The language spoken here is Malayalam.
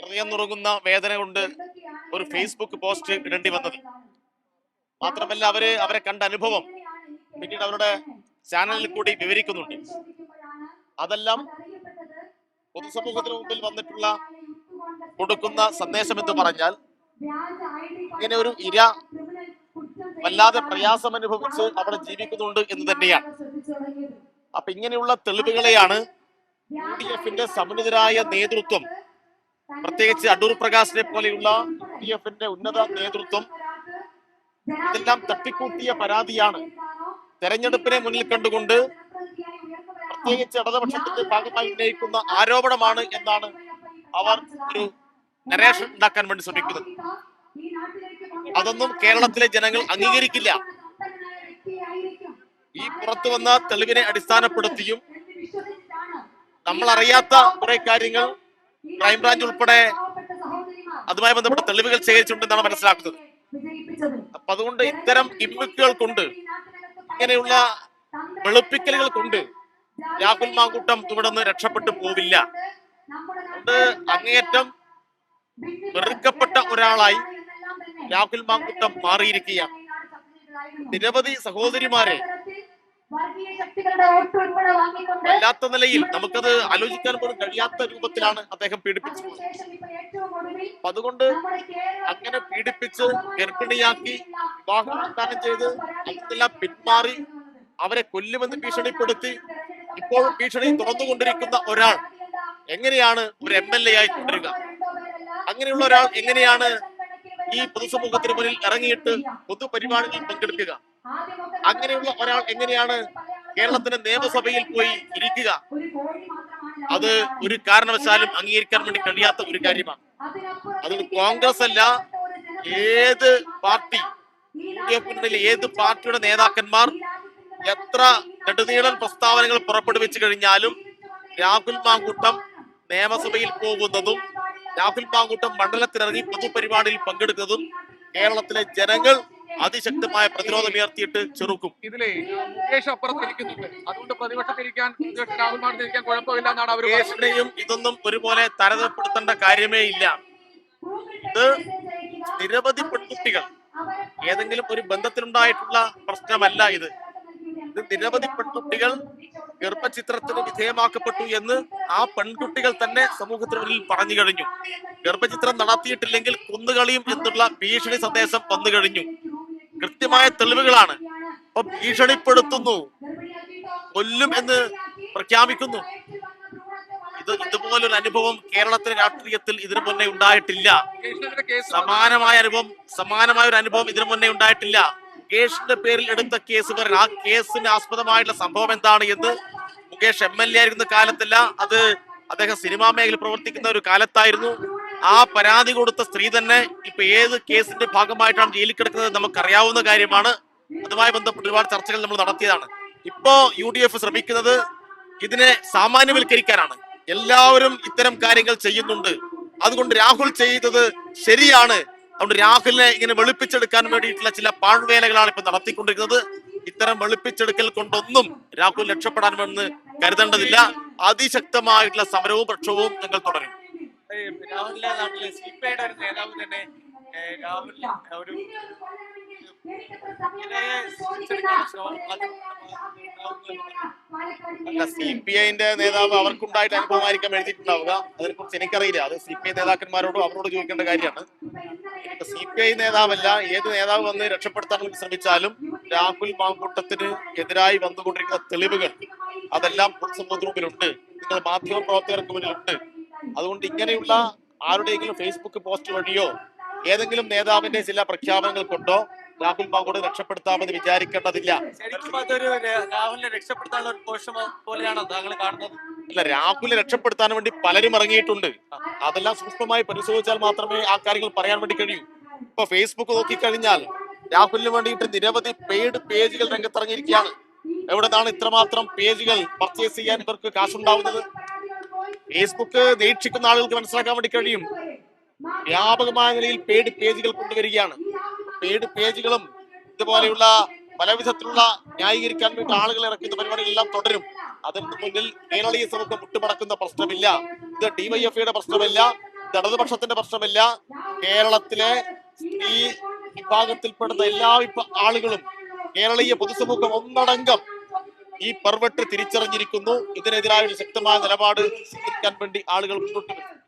ഹൃദയം നുറുങ്ങുന്ന വേദന കൊണ്ട് ഒരു ഫേസ്ബുക്ക് പോസ്റ്റ് ഇടേണ്ടി വന്നത്. മാത്രമല്ല അവരെ കണ്ട അനുഭവം പിന്നീട് അവരുടെ ചാനലിൽ കൂടി വിവരിക്കുന്നുണ്ട്. അതെല്ലാം പൊതുസമൂഹത്തിന് മുമ്പിൽ വന്നിട്ടുള്ള കൊടുക്കുന്ന സന്ദേശം എന്ന് പറഞ്ഞാൽ, ഇങ്ങനെ ഒരു ഇര വല്ലാതെ പ്രയാസം അനുഭവിച്ച് അവിടെ ജീവിക്കുന്നുണ്ട് എന്ന് തന്നെയാണ്. അപ്പൊ ഇങ്ങനെയുള്ള തെളിവുകളെയാണ് UDF-ന്റെ സമുന്നതരായ നേതൃത്വം, പ്രത്യേകിച്ച് അടൂർ പ്രകാശിനെ പോലെയുള്ള UDF-ന്റെ ഉന്നത നേതൃത്വം ഇതെല്ലാം തട്ടിക്കൂട്ടിയ പരാതിയാണ്. തെരഞ്ഞെടുപ്പിനെ മുന്നിൽ കണ്ടുകൊണ്ട് പ്രത്യേകിച്ച് ഇടതുപക്ഷത്തിന്റെ ഭാഗമായി ഉന്നയിക്കുന്ന ആരോപണമാണ് എന്നാണ് അവർ ഒരു നരേഷൻ ഉണ്ടാക്കാൻ വേണ്ടി ശ്രമിക്കുന്നത്. അതൊന്നും കേരളത്തിലെ ജനങ്ങൾ അംഗീകരിക്കില്ല. ഈ പുറത്തു വന്ന തെളിവിനെ അടിസ്ഥാനപ്പെടുത്തിയും നമ്മൾ അറിയാത്ത കുറെ കാര്യങ്ങൾ ക്രൈംബ്രാഞ്ച് ഉൾപ്പെടെ അതുമായി ബന്ധപ്പെട്ട തെളിവുകൾ ശേഖരിച്ചിട്ടുണ്ടെന്നാണ് മനസ്സിലാക്കുന്നത്. അപ്പൊ അതുകൊണ്ട് ഇത്തരം ഗിമ്മിക്കുകൾ കൊണ്ട്, ഇങ്ങനെയുള്ള വെളുപ്പിക്കലുകൾ കൊണ്ട് രാഹുൽ മാങ്കൂട്ടം ഇവിടെ നിന്ന് രക്ഷപ്പെട്ടു പോവില്ല. അതുകൊണ്ട് അങ്ങേയറ്റം വെറുക്കപ്പെട്ട ഒരാളായി രാഹുൽ മാങ്കൂട്ടം മാറിയിരിക്കുകയാണ്. നിരവധി സഹോദരിമാരെ വല്ലാത്ത നിലയിൽ നമുക്കത് ആലോചിക്കാൻ പോലും കഴിയാത്ത രൂപത്തിലാണ് അദ്ദേഹം പീഡിപ്പിച്ചത്. അപ്പൊ അതുകൊണ്ട് അങ്ങനെ പീഡിപ്പിച്ച് ഗർഭിണിയാക്കി വിവാഹം വാഗ്ദാനം ചെയ്ത് അതിനെല്ലാം പിന്മാറി അവരെ കൊല്ലുമെന്ന് ഭീഷണിപ്പെടുത്തി ഇപ്പോഴും ഭീഷണി തുറന്നുകൊണ്ടിരിക്കുന്ന ഒരാൾ എങ്ങനെയാണ് ഒരു MLA ആയി തുടരുക? അങ്ങനെയുള്ള ഒരാൾ എങ്ങനെയാണ് ഈ പൊതുസമൂഹത്തിന് മുന്നിൽ ഇറങ്ങിയിട്ട് പൊതുപരിപാടികളിൽ പങ്കെടുക്കുക? അങ്ങനെയുള്ള ഒരാൾ എങ്ങനെയാണ് കേരളത്തിന്റെ നിയമസഭയിൽ പോയി ഇരിക്കുക? അത് ഒരു കാരണവശാലും അംഗീകരിക്കാൻ വേണ്ടി കഴിയാത്ത ഒരു കാര്യമാണ്. അത് കോൺഗ്രസ് അല്ല, ഏത് പാർട്ടി, UDF-ലെ ഏത് പാർട്ടിയുടെ നേതാക്കന്മാർ എത്ര നെടുനീളൻ പ്രസ്താവനകൾ പുറപ്പെടുവിച്ചു കഴിഞ്ഞാലും രാഹുൽ മാങ്കൂട്ടം നിയമസഭയിൽ പോകുന്നതും രാഹുൽ മാങ്കൂട്ടം മണ്ഡലത്തിലിറങ്ങി പൊതുപരിപാടിയിൽ പങ്കെടുക്കുന്നതും കേരളത്തിലെ ജനങ്ങൾ അതിശക്തമായ പ്രതിരോധം ഉയർത്തിയിട്ട് ചെറുക്കും. ഇതിലെ മുകേഷ് അപ്പുറത്തിരിക്കുന്നുണ്ട്, അതുകൊണ്ട് പ്രതിപക്ഷത്തിരിക്കാൻ രാഹുൽ മാർത്തിരിക്കാൻ കുഴപ്പമില്ല എന്നാണ് അവർ. മുകേഷിനെയും ഇതൊന്നും ഒരുപോലെ താരതമ്യപ്പെടുത്തേണ്ട കാര്യമേ ഇല്ല. ഇത് നിരവധി പെൺകുട്ടികൾ, ഏതെങ്കിലും ഒരു ബന്ധത്തിലുണ്ടായിട്ടുള്ള പ്രശ്നമല്ല ഇത്. നിരവധി പെൺകുട്ടികൾ ഗർഭചിത്രത്തിന് വിധേയമാക്കപ്പെട്ടു എന്ന് ആ പെൺകുട്ടികൾ തന്നെ സമൂഹത്തിന് മുന്നിൽ പറഞ്ഞു കഴിഞ്ഞു. ഗർഭചിത്രം നടത്തിയിട്ടില്ലെങ്കിൽ കൊന്നുകളിയും എന്നുള്ള ഭീഷണി സന്ദേശം വന്നു കഴിഞ്ഞു. കൃത്യമായ തെളിവുകളാണ്. അപ്പൊ ഭീഷണിപ്പെടുത്തുന്നു, കൊല്ലും എന്ന് പ്രഖ്യാപിക്കുന്നു. ഇതുപോലൊരു അനുഭവം കേരളത്തിലെ രാഷ്ട്രീയത്തിൽ ഇതിനു മുന്നേ ഉണ്ടായിട്ടില്ല. സമാനമായ ഒരു അനുഭവം ഇതിനു മുന്നേ ഉണ്ടായിട്ടില്ല. മുകേഷിന്റെ പേരിൽ എടുത്ത കേസുകൾ, ആ കേസിന് ആസ്പദമായിട്ടുള്ള സംഭവം എന്താണ് എന്ന് മുകേഷ് MLA ആയിരുന്ന കാലത്തല്ല, അത് അദ്ദേഹം സിനിമാ മേഖലയിൽ പ്രവർത്തിക്കുന്ന ഒരു കാലത്തായിരുന്നു. ആ പരാതി കൊടുത്ത സ്ത്രീ തന്നെ ഇപ്പൊ ഏത് കേസിന്റെ ഭാഗമായിട്ടാണ് ജയിലിൽ കിടക്കുന്നത് നമുക്കറിയാവുന്ന കാര്യമാണ്. അതുമായി ബന്ധപ്പെട്ട് ഒരുപാട് ചർച്ചകൾ നമ്മൾ നടത്തിയതാണ്. ഇപ്പോ UDF ശ്രമിക്കുന്നത് ഇതിനെ സാമാന്യവൽക്കരിക്കാനാണ്. എല്ലാവരും ഇത്തരം കാര്യങ്ങൾ ചെയ്യുന്നുണ്ട്, അതുകൊണ്ട് രാഹുൽ ചെയ്തത് ശരിയാണ്, അതുകൊണ്ട് രാഹുലിനെ ഇങ്ങനെ വെളുപ്പിച്ചെടുക്കാൻ വേണ്ടിയിട്ടുള്ള ചില പാഴ്വേലകളാണ് ഇപ്പൊ നടത്തിക്കൊണ്ടിരിക്കുന്നത്. ഇത്തരം വെളുപ്പിച്ചെടുക്കൽ കൊണ്ടൊന്നും രാഹുൽ രക്ഷപ്പെടാൻ വേണ്ടി കരുതേണ്ടതില്ല. അതിശക്തമായിട്ടുള്ള സമരവും പ്രക്ഷോഭവും ഞങ്ങൾ തുടരും. രാഹുലിന്റെ നാട്ടില് CPI-യുടെ ഒരു നേതാവ് തന്നെ രാഹുലിനെ ഒരു അല്ല, CPI-ന്റെ നേതാവ് അവർക്കുണ്ടായിട്ട് അനുഭവമായിരിക്കാം എഴുതിയിട്ടുണ്ടാവുക. അതിനെക്കുറിച്ച് എനിക്കറിയില്ല. അത് CPI നേതാക്കന്മാരോടും അവരോട് ചോദിക്കേണ്ട കാര്യമാണ്. CPI നേതാവല്ല, ഏത് നേതാവ് വന്ന് രക്ഷപ്പെടുത്താൻ വേണ്ടി ശ്രമിച്ചാലും രാഹുൽ മാങ്കൂട്ടത്തിന് എതിരായി വന്നുകൊണ്ടിരിക്കുന്ന തെളിവുകൾ അതെല്ലാം പൊതുസമൂഹത്തിന് മുമ്പിലുണ്ട്, നിങ്ങൾ മാധ്യമ പ്രവർത്തകർക്ക് മുന്നിലുണ്ട്. അതുകൊണ്ട് ഇങ്ങനെയുള്ള ആരുടെയെങ്കിലും ഫേസ്ബുക്ക് പോസ്റ്റ് വഴിയോ ഏതെങ്കിലും നേതാവിന്റെ ചില പ്രഖ്യാപനങ്ങൾ കൊണ്ടോ രാഹുൽ മാങ്കൂട്ടം രക്ഷപ്പെടുത്താമെന്ന് വിചാരിക്കേണ്ടതില്ല. ശരിക്കും അതൊരു രാഹുലിനെ രക്ഷപ്പെടുത്താനുള്ള ഒരു കോശം പോലെയാണോ താങ്കൾ കാണുന്നത്? അല്ല, രാഹുലിനെ രക്ഷപ്പെടുത്താൻ വേണ്ടി പലരും ഇറങ്ങിയിട്ടുണ്ട്. അതെല്ലാം സൂക്ഷ്മമായി പരിശോധിച്ചാൽ മാത്രമേ ആ കാര്യങ്ങൾ പറയാൻ വേണ്ടി കഴിയൂ. ഇപ്പൊ ഫേസ്ബുക്ക് നോക്കിക്കഴിഞ്ഞാൽ രാഹുലിന് വേണ്ടിയിട്ട് നിരവധി പെയ്ഡ് പേജുകൾ രംഗത്തിറങ്ങിയിരിക്കുകയാണ്. എവിടെ നിന്നാണ് ഇത്രമാത്രം പേജുകൾ പർച്ചേസ് ചെയ്യാൻ ഇവർക്ക് കാശുണ്ടാവുന്നത്? ഫേസ്ബുക്ക് നിരീക്ഷിക്കുന്ന ആളുകൾക്ക് മനസ്സിലാക്കാൻ വേണ്ടി കഴിയും. വ്യാപകമായ നിലയിൽ പെയ്ഡ് പേജുകൾ കൊണ്ടുവരികയാണ്. പെയ്ഡ് പേജുകളും ഇതുപോലെയുള്ള പലവിധത്തിലുള്ള ന്യായീകരിക്കാൻ വേണ്ടി ആളുകൾ ഇറക്കുന്ന പരിപാടികളെല്ലാം തുടരും. അതിന് മുന്നിൽ കേരളീയ സമൂഹം മുട്ടുമടക്കുന്ന പ്രശ്നമില്ല. ഇത് DYFI-യുടെ പ്രശ്നമല്ല, ഇടതുപക്ഷത്തിന്റെ പ്രശ്നമല്ല, കേരളത്തിലെ സ്ത്രീ വിഭാഗത്തിൽപ്പെടുന്ന എല്ലാ ആളുകളും, കേരളീയ പൊതുസമൂഹം ഒന്നടങ്കം ഈ പെർവെട്ട് തിരിച്ചറിഞ്ഞിരിക്കുന്നു. ഇതിനെതിരായ ഒരു ശക്തമായ നിലപാട് സ്വീകരിക്കാൻ വേണ്ടി ആളുകൾ മുന്നോട്ട് വരും.